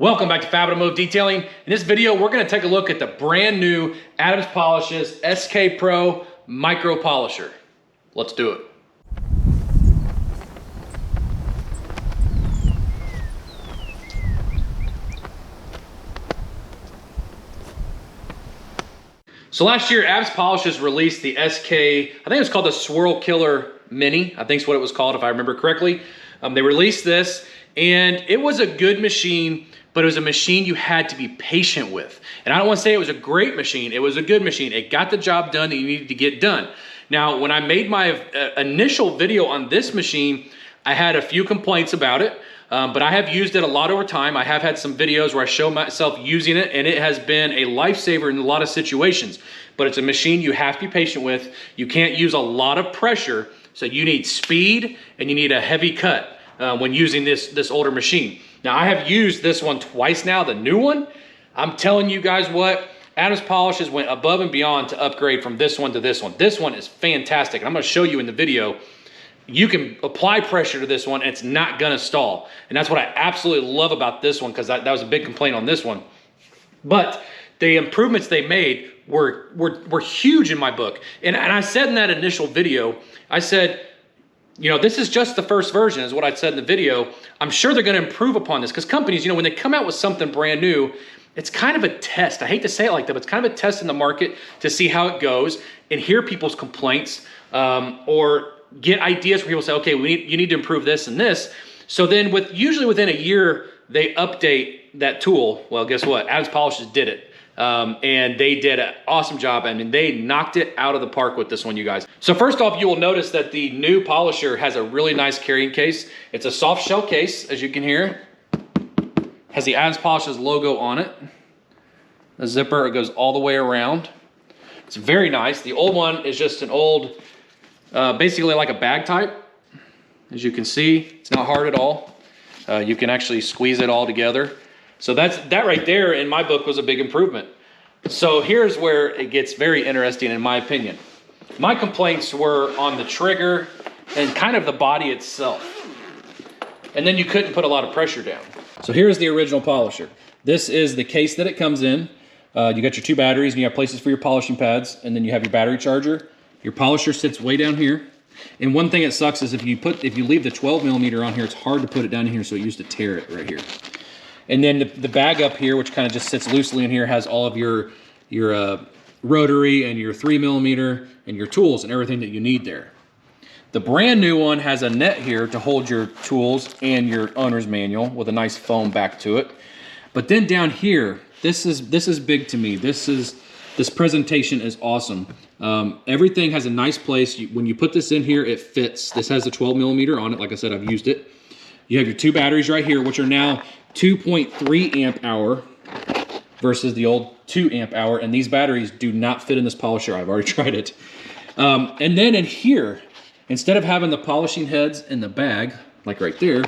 Welcome back to Fab Automotive Detailing. In this video, we're going to take a look at the brand new Adams Polishes SK Pro Micro Polisher. Let's do it. So last year, Adams Polishes released the SK, I think it was called the Swirl Killer Mini. I think is what it was called, if I remember correctly. They released this, and it was a good machine, but it was a machine you had to be patient with. And I don't want to say it was a great machine. It was a good machine. It got the job done that you needed to get done. Now, when I made my initial video on this machine, I had a few complaints about it, but I have used it a lot over time. I have had some videos where I show myself using it, and it has been a lifesaver in a lot of situations. But it's a machine you have to be patient with. You can't use a lot of pressure, so you need speed and you need a heavy cut when using this older machine. Now, I have used this one twice now, the new one. I'm telling you guys what, Adams Polishes went above and beyond to upgrade from this one to this one. This one is fantastic. And I'm gonna show you in the video, you can apply pressure to this one and it's not gonna stall. And that's what I absolutely love about this one, because that was a big complaint on this one. But the improvements they made were huge in my book. And I said in that initial video, I said, you know, this is just the first version, is what I said in the video. I'm sure they're going to improve upon this, because companies, you know, when they come out with something brand new, it's kind of a test. I hate to say it like that, but it's kind of a test in the market to see how it goes and hear people's complaints, or get ideas where people say, okay, you need to improve this and this. So then usually within a year, they update that tool. Well, guess what? Adams Polishes did it. And they did an awesome job. I mean, they knocked it out of the park with this one, you guys. So first off, you will notice that the new polisher has a really nice carrying case. It's a soft shell case, as you can hear. Has the Adams Polishes logo on it. The zipper, it goes all the way around. It's very nice. The old one is just an old, basically like a bag type. As you can see, it's not hard at all. You can actually squeeze it all together. So that right there, in my book, was a big improvement. So here's where it gets very interesting, in my opinion. My complaints were on the trigger and kind of the body itself. And then you couldn't put a lot of pressure down. So here's the original polisher. This is the case that it comes in. You got your two batteries, and you have places for your polishing pads, and then you have your battery charger. Your polisher sits way down here. And one thing that sucks is if you leave the 12 millimeter on here, it's hard to put it down here, so it used to tear it right here. And then the bag up here, which kind of just sits loosely in here, has all of your rotary and your 3 millimeter and your tools and everything that you need there. The brand new one has a net here to hold your tools and your owner's manual with a nice foam back to it. But then down here, this is big to me. This presentation is awesome. Everything has a nice place. When you put this in here, it fits. This has a 12 millimeter on it. Like I said, I've used it. You have your two batteries right here, which are now 2.3 amp hour versus the old 2 amp hour. And these batteries do not fit in this polisher. I've already tried it. And then in here, instead of having the polishing heads in the bag, like right there,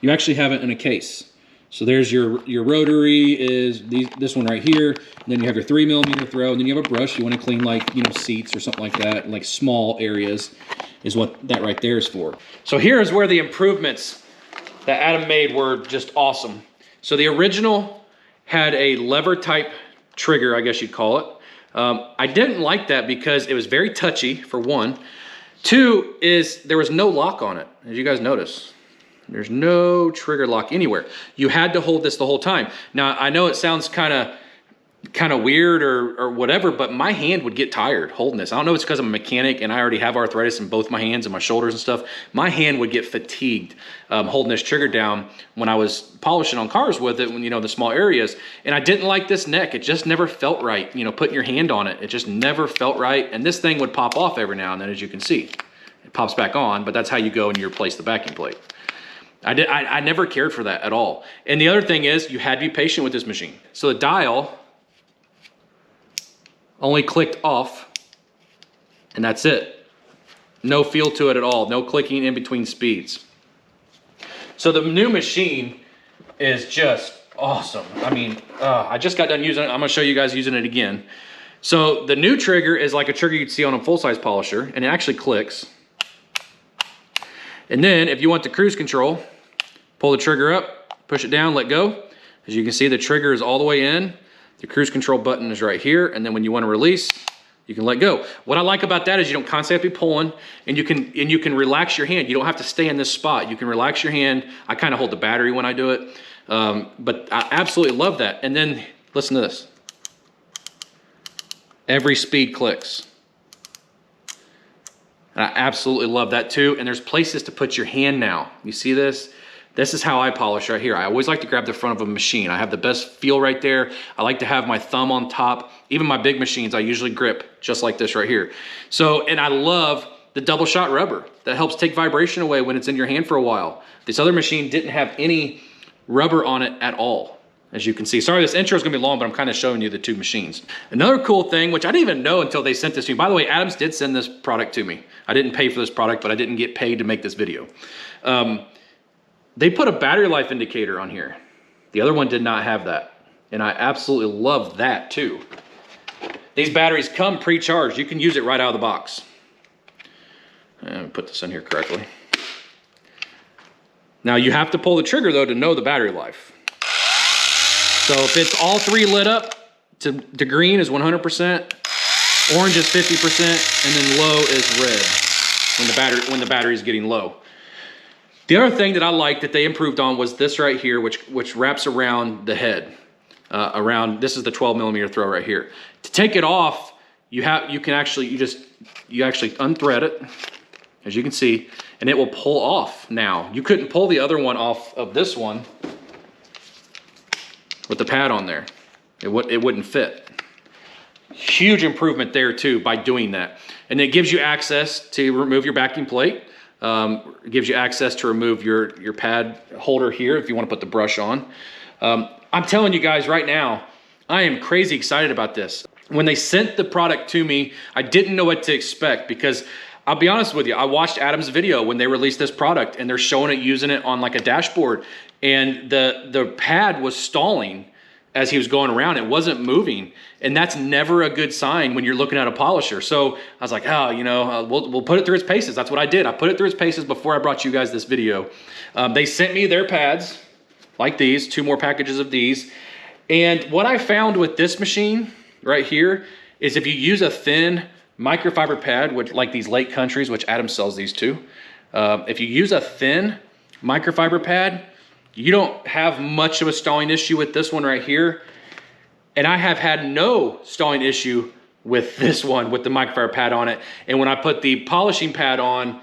you actually have it in a case. So there's your rotary is this one right here. And then you have your 3 millimeter throw, and then you have a brush. You want to clean, like, you know, seats or something like that, like small areas is what that right there is for. So here is where the improvements that Adam made were just awesome. So the original had a lever type trigger, I guess you'd call it. I didn't like that because it was very touchy, for one. Two is there was no lock on it, as you guys notice. There's no trigger lock anywhere. You had to hold this the whole time. Now, I know it sounds kind of weird or whatever, but my hand would get tired holding this. I don't know if it's because I'm a mechanic and I already have arthritis in both my hands and my shoulders and stuff. My hand would get fatigued holding this trigger down when I was polishing on cars with it, when, you know, the small areas. And I didn't like this neck. It just never felt right. You know, putting your hand on it, it just never felt right. And this thing would pop off every now and then, as you can see. It pops back on, but that's how you go and you replace the backing plate. I never cared for that at all. And the other thing is, you had to be patient with this machine. So the dial only clicked off, and that's it. No feel to it at all. No clicking in between speeds. So the new machine is just awesome. I mean, I just got done using it. I'm gonna show you guys using it again. So the new trigger is like a trigger you'd see on a full-size polisher, and it actually clicks. And then if you want the cruise control, pull the trigger up, push it down, let go, As you can see, the trigger is all the way in. The cruise control button is right here. And then when you want to release, you can let go. What I like about that is you don't constantly have to be pulling, and you can relax your hand. You don't have to stay in this spot. You can relax your hand. I kind of hold the battery when I do it. But I absolutely love that. And then listen to this. Every speed clicks. And I absolutely love that too. And there's places to put your hand now. You see this? This is how I polish right here. I always like to grab the front of a machine. I have the best feel right there. I like to have my thumb on top. Even my big machines, I usually grip just like this right here. So, and I love the double shot rubber. That helps take vibration away when it's in your hand for a while. This other machine didn't have any rubber on it at all, as you can see. Sorry, this intro is gonna be long, but I'm kind of showing you the two machines. Another cool thing, which I didn't even know until they sent this to me. By the way, Adams did send this product to me. I didn't pay for this product, but I didn't get paid to make this video. They put a battery life indicator on here. The other one did not have that. And I absolutely love that too. These batteries come pre-charged. You can use it right out of the box. Let me put this in here correctly. Now you have to pull the trigger though to know the battery life. So if it's all three lit up, to green is 100%, orange is 50%, and then low is red when the battery is getting low. The other thing that I like that they improved on was this right here, which wraps around the head. This is the 12mm throw right here. To take it off, you actually unthread it, as you can see, and it will pull off now. You couldn't pull the other one off of this one with the pad on there. It wouldn't fit. Huge improvement there too by doing that. And it gives you access to remove your backing plate. It gives you access to remove your pad holder here if you want to put the brush on. I'm telling you guys right now, I am crazy excited about this. When they sent the product to me, I didn't know what to expect because I'll be honest with you, I watched Adam's video when they released this product and they're showing it using it on like a dashboard, and the pad was stalling as he was going around. It wasn't moving, and that's never a good sign when you're looking at a polisher. So I was like, oh, you know, we'll put it through its paces. That's what I did. I put it through its paces before I brought you guys this video. They sent me their pads like these, 2 more packages of these. And what I found with this machine right here is if you use a thin microfiber pad, which like these Lake Countries, which Adam sells these too, if you use a thin microfiber pad, you don't have much of a stalling issue with this one right here. And I have had no stalling issue with this one with the microfiber pad on it. And when I put the polishing pad on,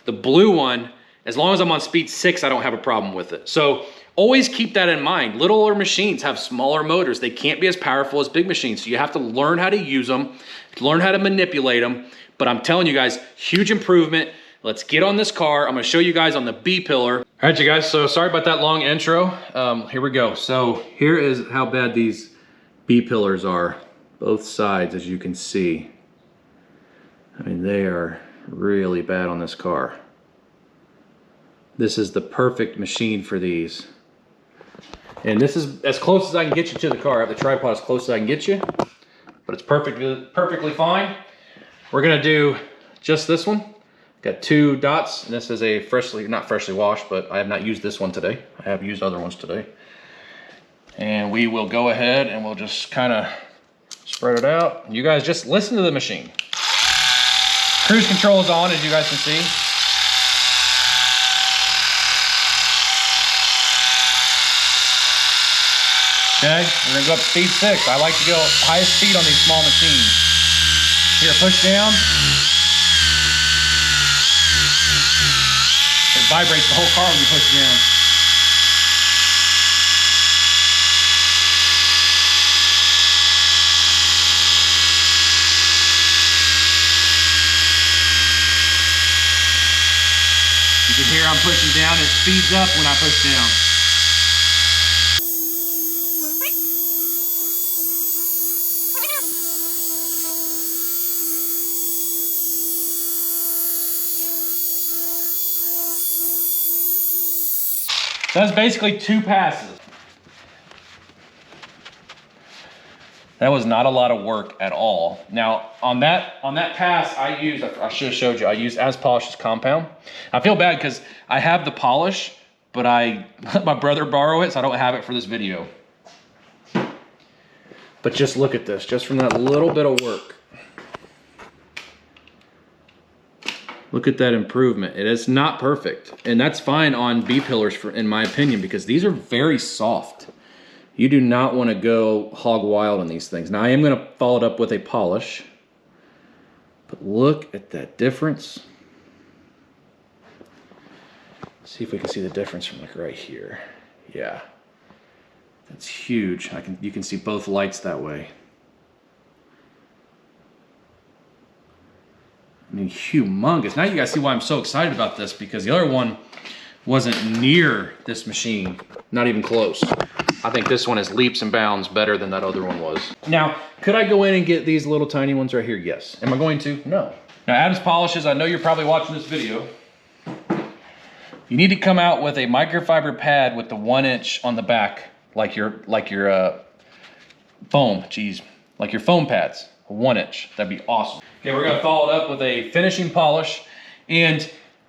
the blue one, as long as I'm on speed 6, I don't have a problem with it. So always keep that in mind. Littler machines have smaller motors. They can't be as powerful as big machines. So you have to learn how to use them, learn how to manipulate them. But I'm telling you guys, huge improvement. Let's get on this car. I'm gonna show you guys on the B pillar. All right, you guys, so sorry about that long intro. Here we go. So here is how bad these B pillars are, both sides, as you can see. I mean, they are really bad on this car. This is the perfect machine for these. And this is as close as I can get you to the car. I have the tripod as close as I can get you, but it's perfectly fine. We're gonna do just this one. Got 2 dots, and this is a not freshly washed, but I have not used this one today. I have used other ones today. And we will go ahead and we'll just kind of spread it out. You guys just listen to the machine. Cruise control is on, as you guys can see. Okay, we're gonna go up to speed 6. I like to go highest speed on these small machines. Here, push down. It vibrates the whole car when you push down. You can hear I'm pushing down. It speeds up when I push down. So that's basically 2 passes. That was not a lot of work at all. Now on that pass, I should have showed you, I used As Polished's compound. I feel bad because I have the polish, but I let my brother borrow it, so I don't have it for this video. But just look at this, just from that little bit of work. Look at that improvement. It is not perfect, and that's fine on B-pillars in my opinion, because these are very soft. You do not want to go hog wild on these things. Now I am going to follow it up with a polish, but look at that difference. See if we can see the difference from like right here. Yeah, that's huge. You can see both lights that way. I mean, humongous. Now you guys see why I'm so excited about this, because the other one wasn't near this machine, not even close. I think this one is leaps and bounds better than that other one was. Now, could I go in and get these little tiny ones right here? Yes. Am I going to? No. Now, Adams Polishes, I know you're probably watching this video. You need to come out with a microfiber pad with the 1 inch on the back, like your foam, geez, like your foam pads, 1 inch. That'd be awesome. Okay, we're gonna follow it up with a finishing polish. And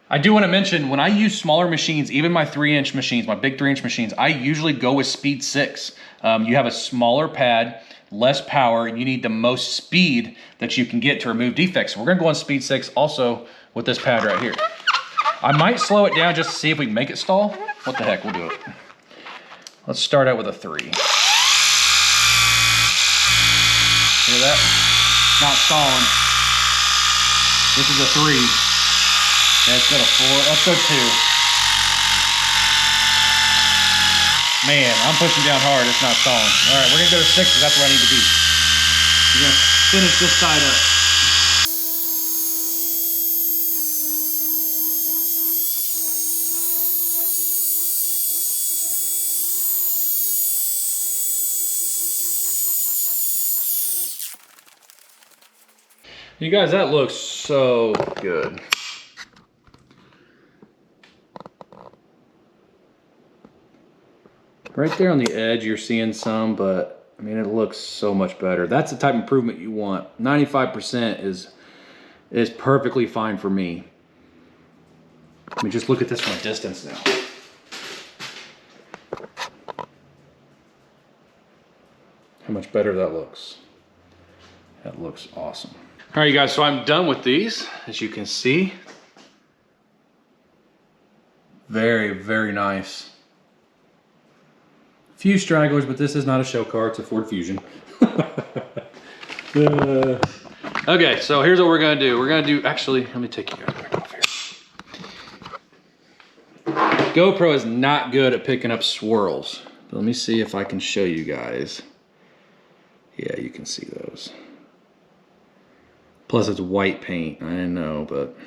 I do wanna mention, when I use smaller machines, even my 3-inch machines, my big 3-inch machines, I usually go with speed 6. You have a smaller pad, less power, and you need the most speed that you can get to remove defects. So we're gonna go on speed 6 also with this pad right here. I might slow it down just to see if we can make it stall. What the heck, we'll do it. Let's start out with a 3. Hear that? Not stalling. This is a 3. Let's go to 4. Let's go 2. Man, I'm pushing down hard. It's not stalling. All right, we're gonna go to 6 because that's where I need to be. We're gonna finish this side up. You guys, that looks so good. Right there on the edge, you're seeing some, but I mean, it looks so much better. That's the type of improvement you want. 95% is perfectly fine for me. Let me just look at this from a distance now. How much better that looks. That looks awesome. All right, you guys, so I'm done with these, as you can see. Very, very nice. Few stragglers, but this is not a show car, it's a Ford Fusion. Okay, so here's what we're gonna do. We're gonna do, actually, let me take you guys back off here. GoPro is not good at picking up swirls. But let me see if I can show you guys. Yeah, you can see those. Plus it's white paint, I know, but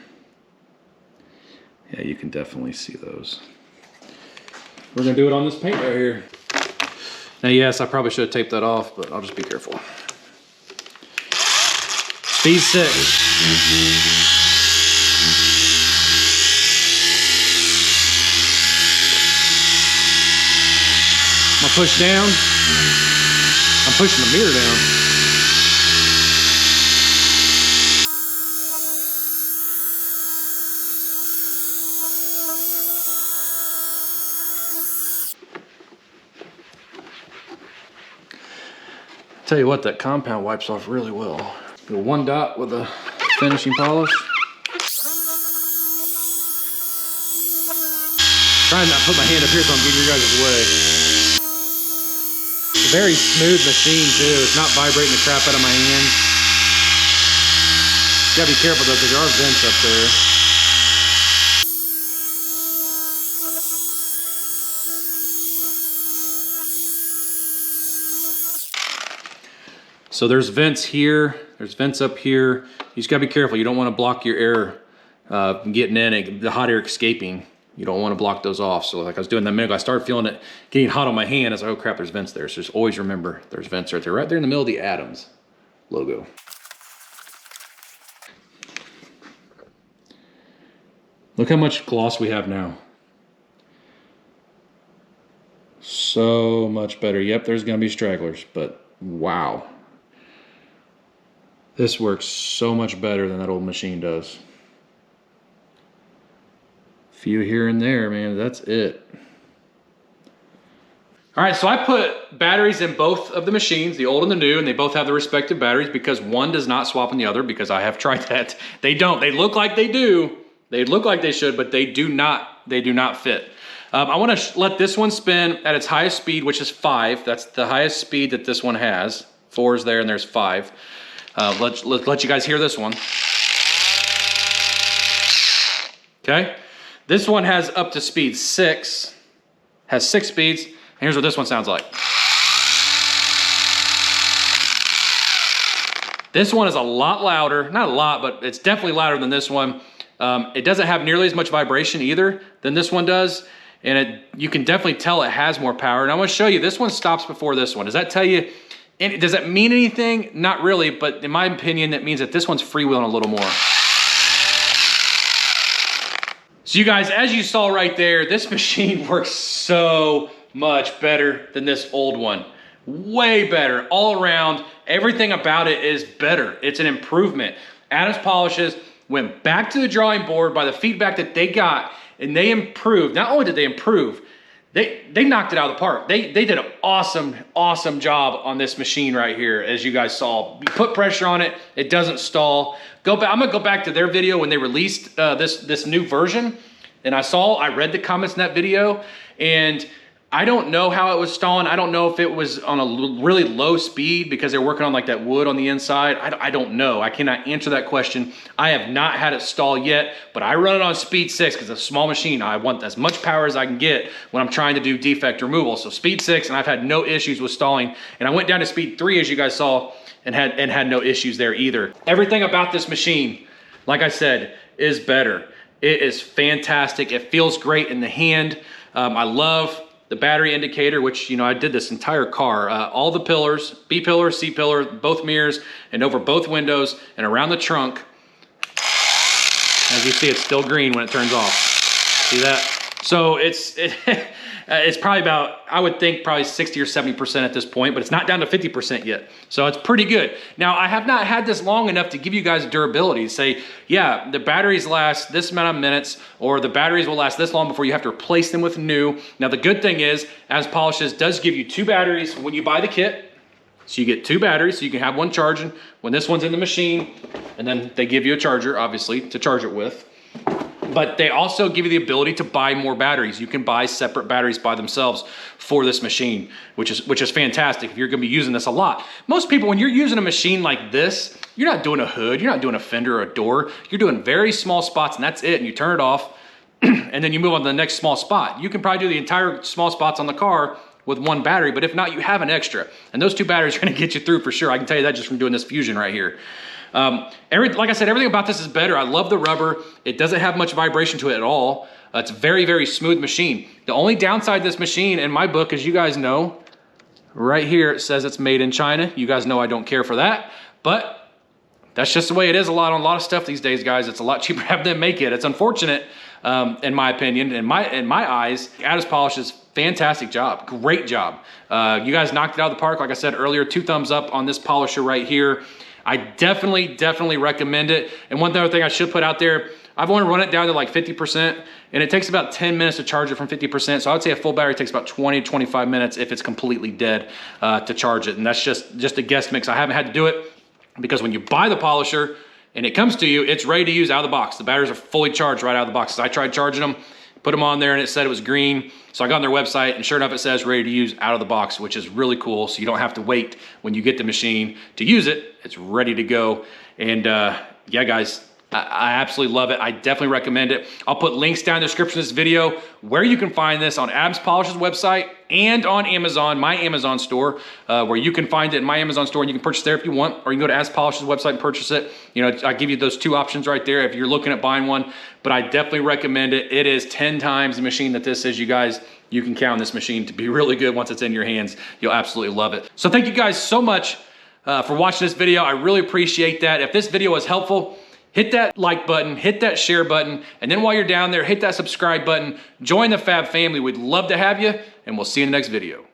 yeah, you can definitely see those. We're gonna do it on this paint right here. Now, yes, I probably should have taped that off, but I'll just be careful. Speed 6. I'm gonna push down. I'm pushing the mirror down. Tell you what, that compound wipes off really well. Go 1 dot with a finishing polish. Trying not to put my hand up here so I'm getting you guys' way. It's a very smooth machine too. It's not vibrating the crap out of my hand. You gotta be careful though, because there are vents up there. So there's vents here, there's vents up here. You just gotta be careful. You don't wanna block your air getting in, the hot air escaping. You don't wanna block those off. So like I was doing that minute ago, I started feeling it getting hot on my hand. I was like, oh crap, there's vents there. So just always remember there's vents right there in the middle of the Adams logo. Look how much gloss we have now. So much better. Yep, there's gonna be stragglers, but wow. This works so much better than that old machine does. Few here and there, man, that's it. All right, so I put batteries in both of the machines, the old and the new, and they both have the respective batteries because one does not swap in the other, because I have tried that. They don't. They look like they do. They look like they should, but they do not. They do not fit. I want to let this one spin at its highest speed, which is 5. That's the highest speed that this one has. 4 is there, and there's 5. Let's let you guys hear this one. Okay, this one has up to speed 6. Has 6 speeds. Here's what this one sounds like. This one is a lot louder, not a lot, but it's definitely louder than this one. It doesn't have nearly as much vibration either than this one does. And you can definitely tell it has more power. And I want to show you, this one stops before this one. Does that tell you, does that mean anything? Not really, but in my opinion, that means that this one's freewheeling a little more. So you guys, as you saw right there, this machine works so much better than this old one. Way better all around. Everything about it is better. It's an improvement. Adams Polishes went back to the drawing board by the feedback that they got, and they improved. Not only did they improve, they knocked it out of the park. They did an awesome job on this machine right here, as you guys saw. You put pressure on it, it doesn't stall. I'm gonna go back to their video when they released this new version, and I read the comments in that video, and I don't know how it was stalling. I don't know if it was on a really low speed because they're working on like that wood on the inside. I don't know. I cannot answer that question. I have not had it stall yet, but I run it on speed 6 because it's a small machine. I want as much power as I can get when I'm trying to do defect removal. So speed 6, and I've had no issues with stalling. And I went down to speed 3, as you guys saw, and had no issues there either. Everything about this machine, like I said, is better. It is fantastic. It feels great in the hand. I love the battery indicator, which, you know, I did this entire car, all the pillars, B pillar, C pillar, both mirrors, and over both windows and around the trunk. As you see, it's still green when it turns off. See that? So it's probably about, I would think probably 60 or 70% at this point, but it's not down to 50% yet. So it's pretty good. Now, I have not had this long enough to give you guys durability. Say, yeah, the batteries last this amount of minutes, or the batteries will last this long before you have to replace them with new. Now, the good thing is, Adams Polishes does give you 2 batteries when you buy the kit. So you get 2 batteries, so you can have one charging when this one's in the machine, and then they give you a charger, obviously, to charge it with. But they also give you the ability to buy more batteries. You can buy separate batteries by themselves for this machine, which is fantastic if you're gonna be using this a lot. Most people, when you're using a machine like this, you're not doing a hood, you're not doing a fender or a door, you're doing very small spots, and that's it, and you turn it off, and then you move on to the next small spot. You can probably do the entire small spots on the car with 1 battery, but if not, you have an extra. And those 2 batteries are gonna get you through for sure. I can tell you that just from doing this Fusion right here. Like I said, everything about this is better. I love the rubber. It doesn't have much vibration to it at all. It's a very, very smooth machine. The only downside to this machine in my book, as you guys know, right here, it says it's made in China. You guys know I don't care for that, but that's just the way it is on a lot of stuff these days, guys. It's a lot cheaper to have them make it. It's unfortunate, in my opinion, in my eyes. Adams Polishes, fantastic job, great job. You guys knocked it out of the park. Like I said earlier, 2 thumbs up on this polisher right here. I definitely recommend it. And one other thing I should put out there, I've only run it down to like 50%, and it takes about 10 minutes to charge it from 50%. So I would say a full battery takes about 20 to 25 minutes if it's completely dead to charge it. And that's just a guess mix. I haven't had to do it because when you buy the polisher and it comes to you, it's ready to use out of the box. The batteries are fully charged right out of the box. So I tried charging them, put them on there, and it said it was green. So I got on their website, and sure enough, it says ready to use out of the box, which is really cool. So you don't have to wait when you get the machine to use it. It's ready to go. And yeah, guys, I absolutely love it. I definitely recommend it. I'll put links down in the description of this video where you can find this on Adams Polishes website and on Amazon, my Amazon store, where you can find it in my Amazon store, and you can purchase there if you want, or you can go to Adams Polishes website and purchase it. You know, I give you those 2 options right there if you're looking at buying one, but I definitely recommend it. It is 10 times the machine that this is, you guys. You can count on this machine to be really good once it's in your hands. You'll absolutely love it. So thank you guys so much for watching this video. I really appreciate that. If this video was helpful, hit that like button, hit that share button, and then while you're down there, hit that subscribe button. Join the Fab family. We'd love to have you, and we'll see you in the next video.